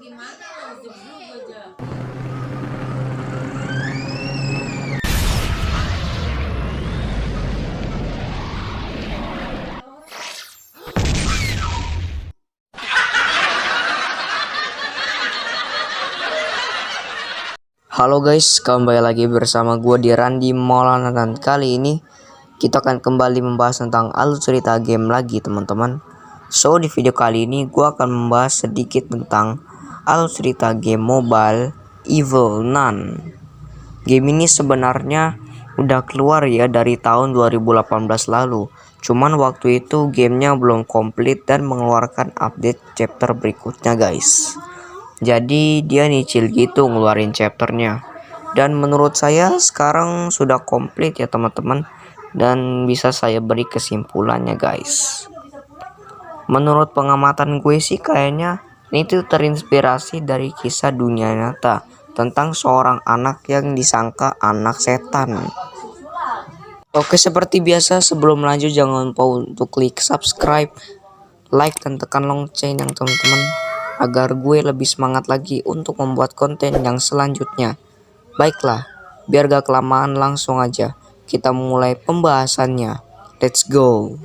Halo guys, kembali lagi bersama gue di Randy Maulana, dan kali ini kita akan kembali membahas tentang alur cerita game lagi teman-teman. So di video kali ini gue akan membahas sedikit tentang alur cerita game mobile Evil Nun. Game ini sebenarnya udah keluar ya dari tahun 2018 lalu. Cuman waktu itu gamenya belum komplit dan mengeluarkan update chapter berikutnya guys. Jadi dia nyicil gitu ngeluarin chapternya. Dan menurut saya sekarang sudah komplit ya teman-teman, dan bisa saya beri kesimpulannya guys. Menurut pengamatan gue sih kayaknya ini tuh terinspirasi dari kisah dunia nyata tentang seorang anak yang disangka anak setan. Oke, seperti biasa sebelum lanjut jangan lupa untuk klik subscribe, like, dan tekan lonceng yang teman-teman, agar gue lebih semangat lagi untuk membuat konten yang selanjutnya. Baiklah, biar gak kelamaan langsung aja kita mulai pembahasannya. Let's go.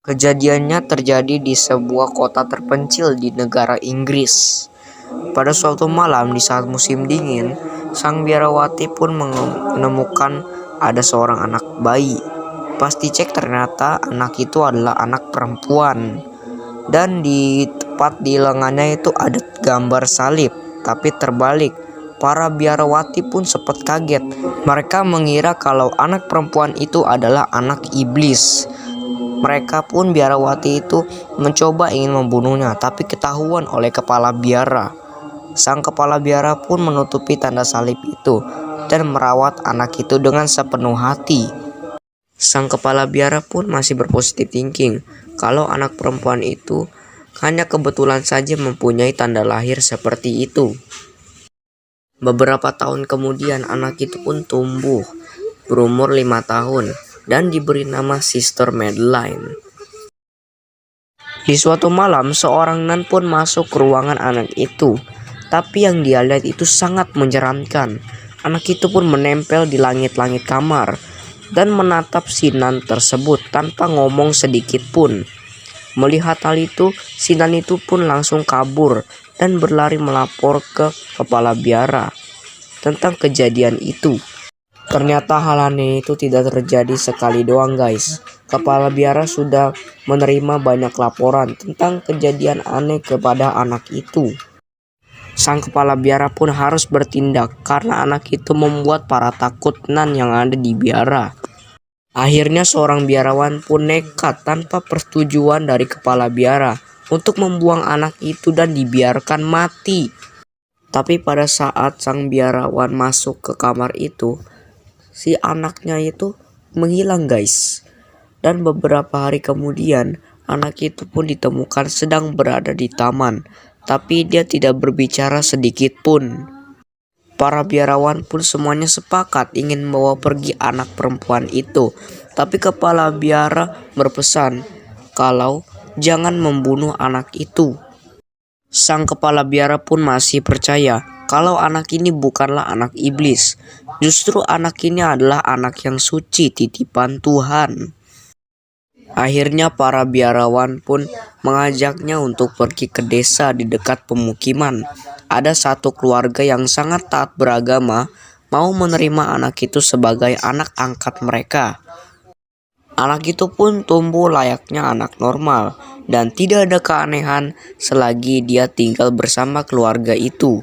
Kejadiannya terjadi di sebuah kota terpencil di negara Inggris. Pada suatu malam di saat musim dingin, sang biarawati pun menemukan ada seorang anak bayi. Pas dicek ternyata anak itu adalah anak perempuan. Dan tepat di lengannya itu ada gambar salib, tapi terbalik. Para biarawati pun sempat kaget. Mereka mengira kalau anak perempuan itu adalah anak iblis. Mereka pun biarawati itu mencoba ingin membunuhnya, tapi ketahuan oleh kepala biara. Sang kepala biara pun menutupi tanda salib itu dan merawat anak itu dengan sepenuh hati. Sang kepala biara pun masih berpositif thinking kalau anak perempuan itu hanya kebetulan saja mempunyai tanda lahir seperti itu. Beberapa tahun kemudian anak itu pun tumbuh berumur 5 tahun dan diberi nama Sister Madeline. Di suatu malam seorang nun pun masuk ke ruangan anak itu, tapi yang dia lihat itu sangat menyeramkan. Anak itu pun menempel di langit-langit kamar dan menatap si nun tersebut tanpa ngomong sedikit pun. Melihat hal itu, si nun itu pun langsung kabur dan berlari melapor ke kepala biara tentang kejadian itu. Ternyata hal aneh itu tidak terjadi sekali doang guys. Kepala biara sudah menerima banyak laporan tentang kejadian aneh kepada anak itu. Sang kepala biara pun harus bertindak karena anak itu membuat para takut nun yang ada di biara. Akhirnya seorang biarawan pun nekat tanpa persetujuan dari kepala biara untuk membuang anak itu dan dibiarkan mati. Tapi pada saat sang biarawan masuk ke kamar itu, si anaknya itu menghilang guys. Dan beberapa hari kemudian anak itu pun ditemukan sedang berada di taman, tapi dia tidak berbicara sedikit pun. Para biarawan pun semuanya sepakat ingin membawa pergi anak perempuan itu, tapi kepala biara berpesan kalau jangan membunuh anak itu. Sang kepala biara pun masih percaya kalau anak ini bukanlah anak iblis, justru anak ini adalah anak yang suci titipan Tuhan. Akhirnya para biarawan pun mengajaknya untuk pergi ke desa di dekat pemukiman. Ada satu keluarga yang sangat taat beragama mau menerima anak itu sebagai anak angkat mereka. Anak itu pun tumbuh layaknya anak normal dan tidak ada keanehan selagi dia tinggal bersama keluarga itu.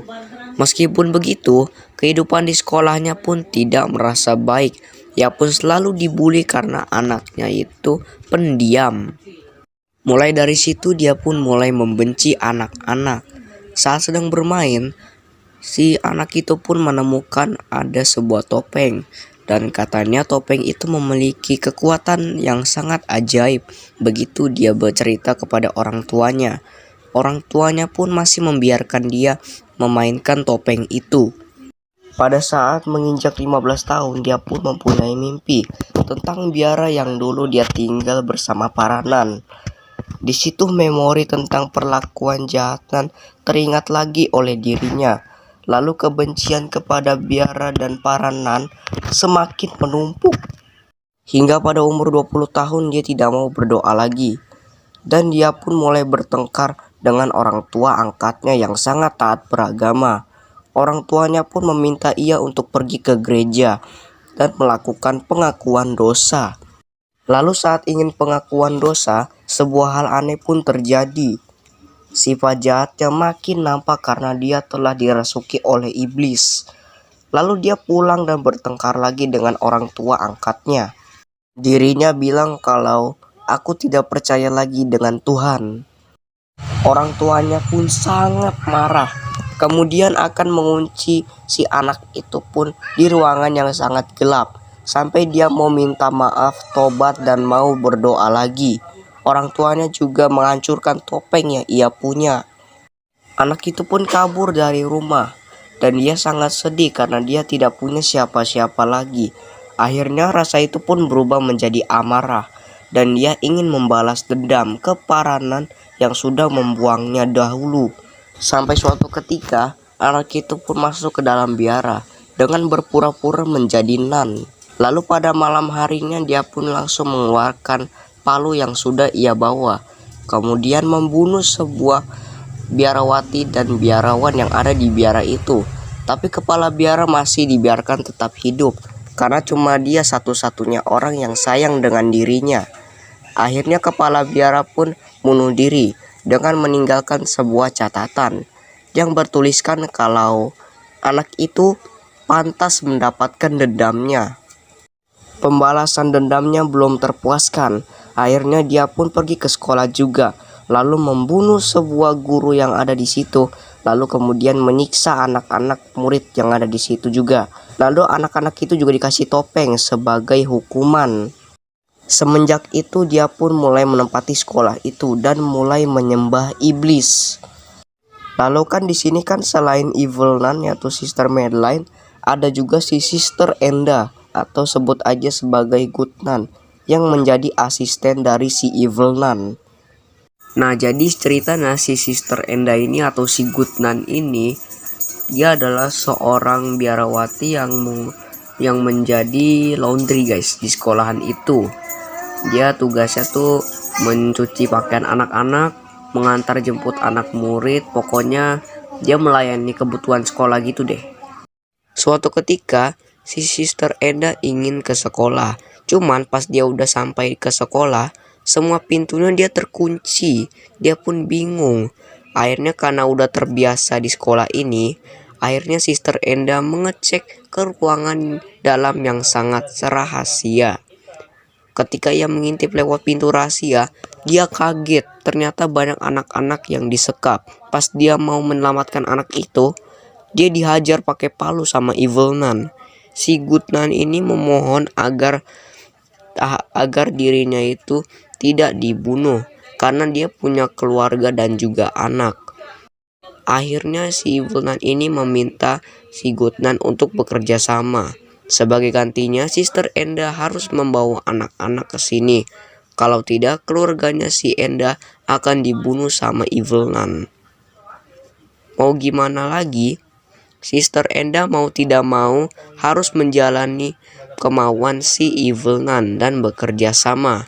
Meskipun begitu, kehidupan di sekolahnya pun tidak merasa baik. Ia pun selalu dibully karena anaknya itu pendiam. Mulai dari situ dia pun mulai membenci anak-anak. Saat sedang bermain, si anak itu pun menemukan ada sebuah topeng. Dan katanya topeng itu memiliki kekuatan yang sangat ajaib. Begitu dia bercerita kepada orang tuanya. Orang tuanya pun masih membiarkan dia memainkan topeng itu. Pada saat menginjak 15 tahun dia pun mempunyai mimpi tentang biara yang dulu dia tinggal bersama para nun. Di situ memori tentang perlakuan jahat teringat lagi oleh dirinya. Lalu kebencian kepada biara dan para nan semakin menumpuk. Hingga pada umur 20 tahun dia tidak mau berdoa lagi. Dan dia pun mulai bertengkar dengan orang tua angkatnya yang sangat taat beragama. Orang tuanya pun meminta ia untuk pergi ke gereja dan melakukan pengakuan dosa. Lalu saat ingin pengakuan dosa, sebuah hal aneh pun terjadi. Sifat jahatnya makin nampak karena dia telah dirasuki oleh iblis. Lalu dia pulang dan bertengkar lagi dengan orang tua angkatnya. Dirinya bilang kalau aku tidak percaya lagi dengan Tuhan. Orang tuanya pun sangat marah. Kemudian akan mengunci si anak itu pun di ruangan yang sangat gelap. Sampai dia mau minta maaf, tobat, dan mau berdoa lagi. Orang tuanya juga menghancurkan topeng yang ia punya. Anak itu pun kabur dari rumah. Dan dia sangat sedih karena dia tidak punya siapa-siapa lagi. Akhirnya rasa itu pun berubah menjadi amarah. Dan dia ingin membalas dendam ke para nan yang sudah membuangnya dahulu. Sampai suatu ketika, anak itu pun masuk ke dalam biara dengan berpura-pura menjadi nan. Lalu pada malam harinya dia pun langsung mengeluarkan palu yang sudah ia bawa. Kemudian membunuh sebuah biarawati dan biarawan yang ada di biara itu. Tapi kepala biara masih dibiarkan tetap hidup karena cuma dia satu-satunya orang yang sayang dengan dirinya. Akhirnya kepala biara pun bunuh diri dengan meninggalkan sebuah catatan yang bertuliskan kalau anak itu pantas mendapatkan dendamnya. Pembalasan dendamnya belum terpuaskan. Akhirnya dia pun pergi ke sekolah juga, lalu membunuh sebuah guru yang ada di situ, lalu kemudian menyiksa anak-anak murid yang ada di situ juga. Lalu anak-anak itu juga dikasih topeng sebagai hukuman. Semenjak itu dia pun mulai menempati sekolah itu dan mulai menyembah iblis. Lalu kan di sini kan selain Evil Nun yaitu Sister Madeline, ada juga si Sister Enda atau sebut aja sebagai Good Nun yang menjadi asisten dari si Evil Nun. Nah, jadi ceritanya si Sister Enda ini atau si Good Nun ini, dia adalah seorang biarawati yang menjadi laundry guys di sekolahan itu. Dia tugasnya tuh mencuci pakaian anak-anak, mengantar jemput anak murid, pokoknya dia melayani kebutuhan sekolah gitu deh. Suatu ketika si Sister Enda ingin ke sekolah, cuman pas dia udah sampai ke sekolah, semua pintunya dia terkunci. Dia pun bingung. Akhirnya karena udah terbiasa di sekolah ini, akhirnya Sister Enda mengecek ke ruangan dalam yang sangat rahasia. Ketika ia mengintip lewat pintu rahasia, dia kaget. Ternyata banyak anak-anak yang disekap. Pas dia mau menyelamatkan anak itu, dia dihajar pakai palu sama Evil Nun. Si Good Nun ini memohon agar dirinya itu tidak dibunuh karena dia punya keluarga dan juga anak. Akhirnya si Evil Nun ini meminta si Good Nun untuk bekerja sama. Sebagai gantinya, Sister Enda harus membawa anak-anak ke sini. Kalau tidak, keluarganya si Enda akan dibunuh sama Evil Nun. Mau gimana lagi? Sister Enda mau tidak mau harus menjalani kemauan si Evil Nun dan bekerja sama.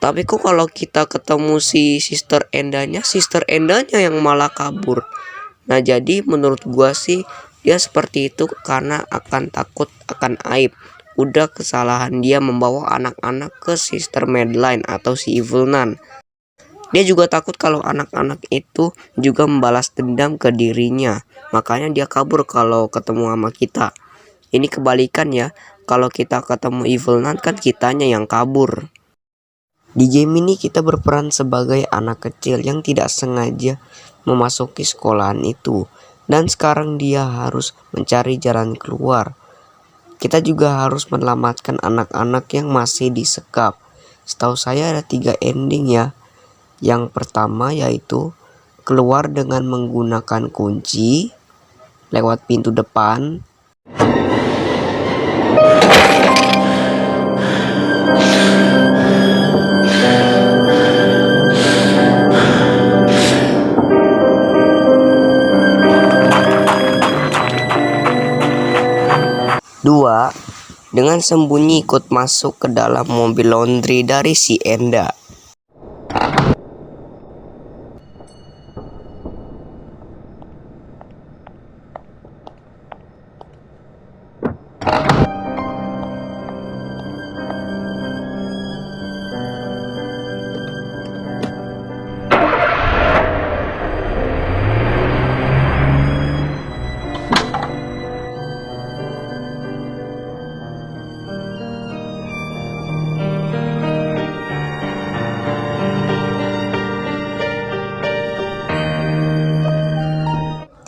Tapi kok kalau kita ketemu si Sister Endanya yang malah kabur. Nah, jadi menurut gua sih dia seperti itu karena akan takut akan aib. Udah kesalahan dia membawa anak-anak ke Sister Madeline atau si Evil Nun. Dia juga takut kalau anak-anak itu juga membalas dendam ke dirinya. Makanya dia kabur kalau ketemu sama kita. Ini kebalikan ya. Kalau kita ketemu Evil Nun kan kitanya yang kabur. Di game ini kita berperan sebagai anak kecil yang tidak sengaja memasuki sekolahan itu. Dan sekarang dia harus mencari jalan keluar. Kita juga harus menyelamatkan anak-anak yang masih disekap. Setahu saya ada 3 ending ya. Yang pertama yaitu keluar dengan menggunakan kunci lewat pintu depan. 2. Dengan sembunyi ikut masuk ke dalam mobil laundry dari si Enda.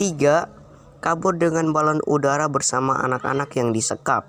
3. Kabur dengan balon udara bersama anak-anak yang disekap.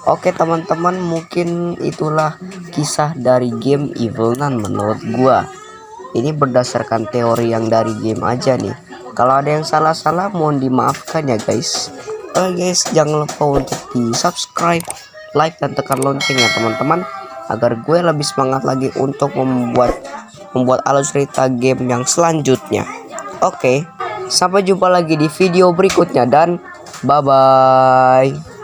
Oke teman-teman, mungkin itulah kisah dari game Evil Nun menurut gua. Ini berdasarkan teori yang dari game aja nih. Kalau ada yang salah-salah mohon dimaafkan ya guys. Oke guys, jangan lupa untuk di subscribe, like, dan tekan lonceng ya teman-teman, agar gue lebih semangat lagi untuk membuat alur cerita game yang selanjutnya. Oke, sampai jumpa lagi di video berikutnya dan bye bye.